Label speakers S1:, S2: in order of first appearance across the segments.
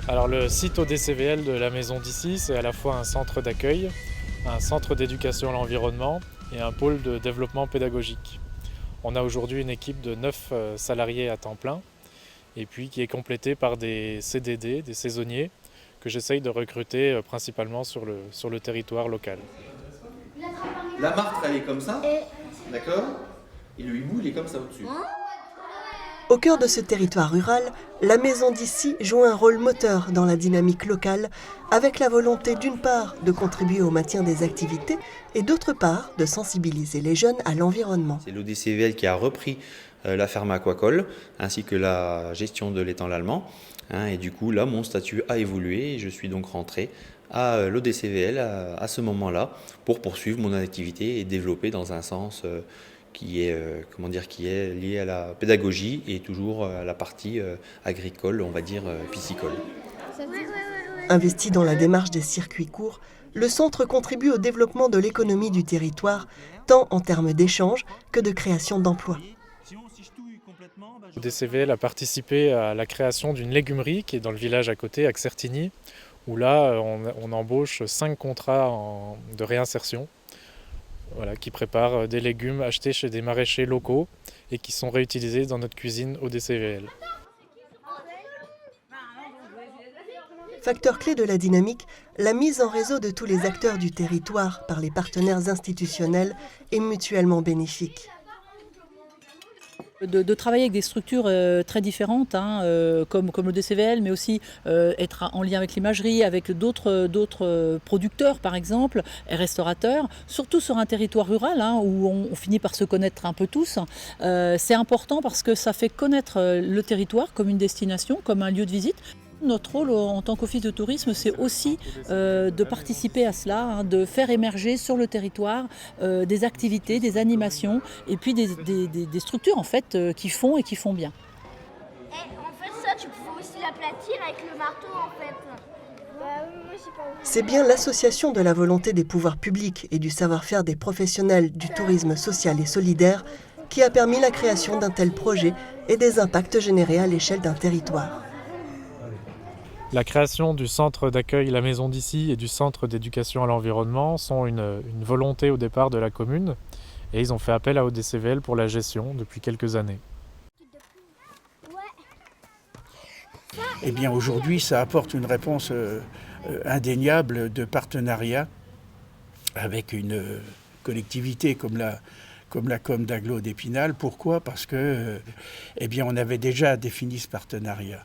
S1: Alors le site ODCVL de la maison d'ici, c'est à la fois un centre d'accueil, un centre d'éducation à l'environnement et un pôle de développement pédagogique. On a aujourd'hui une équipe de 9 salariés à temps plein et puis qui est complétée par des CDD, des saisonniers, que j'essaye de recruter principalement sur le territoire local.
S2: La martre, elle est comme ça, d'accord? Et le hibou, il est comme ça au-dessus.
S3: Au cœur de ce territoire rural, la maison d'ici joue un rôle moteur dans la dynamique locale, avec la volonté d'une part de contribuer au maintien des activités et d'autre part de sensibiliser les jeunes à l'environnement.
S2: C'est l'ODCVL qui a repris la ferme aquacole ainsi que la gestion de l'étang l'Allemand. Et du coup, là, mon statut a évolué et je suis donc rentré à l'ODCVL à ce moment-là pour poursuivre mon activité et développer dans un sens qui est lié à la pédagogie et toujours à la partie agricole, on va dire piscicole.
S3: Investi dans la démarche des circuits courts, le centre contribue au développement de l'économie du territoire, tant en termes d'échanges que de création d'emplois.
S1: ODCVL a participé à la création d'une légumerie qui est dans le village à côté, à Certigny, où là on embauche 5 contrats de réinsertion. Voilà, qui préparent des légumes achetés chez des maraîchers locaux et qui sont réutilisés dans notre cuisine ODCVL.
S3: Facteur clé de la dynamique, la mise en réseau de tous les acteurs du territoire par les partenaires institutionnels est mutuellement bénéfique.
S4: De travailler avec des structures très différentes, comme le DCVL, mais aussi être en lien avec l'imagerie, avec d'autres producteurs par exemple, et restaurateurs, surtout sur un territoire rural où on finit par se connaître un peu tous. C'est important parce que ça fait connaître le territoire comme une destination, comme un lieu de visite. Notre rôle en tant qu'office de tourisme, c'est aussi de participer à cela, de faire émerger sur le territoire des activités, des animations et puis des structures en fait qui font et qui font bien.
S5: En fait ça tu pouvais aussi l'aplatir avec le marteau en fait.
S3: C'est bien l'association de la volonté des pouvoirs publics et du savoir-faire des professionnels du tourisme social et solidaire qui a permis la création d'un tel projet et des impacts générés à l'échelle d'un territoire.
S1: La création du centre d'accueil La Maison d'ici et du centre d'éducation à l'environnement sont une volonté au départ de la commune et ils ont fait appel à ODCVL pour la gestion depuis quelques années.
S6: Eh bien aujourd'hui, ça apporte une réponse indéniable de partenariat avec une collectivité comme la com d'Aglo d'Épinal. Pourquoi? Parce que on avait déjà défini ce partenariat.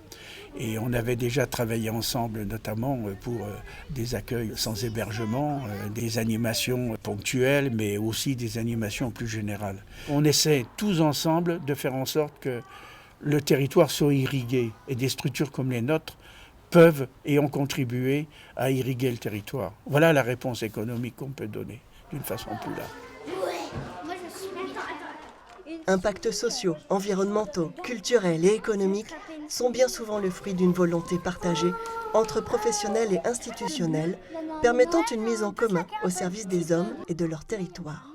S6: Et on avait déjà travaillé ensemble, notamment pour des accueils sans hébergement, des animations ponctuelles, mais aussi des animations plus générales. On essaie tous ensemble de faire en sorte que le territoire soit irrigué et des structures comme les nôtres peuvent et ont contribué à irriguer le territoire. Voilà la réponse économique qu'on peut donner d'une façon plus large.
S3: Impacts sociaux, environnementaux, culturels et économiques sont bien souvent le fruit d'une volonté partagée entre professionnels et institutionnels, permettant une mise en commun au service des hommes et de leur territoire.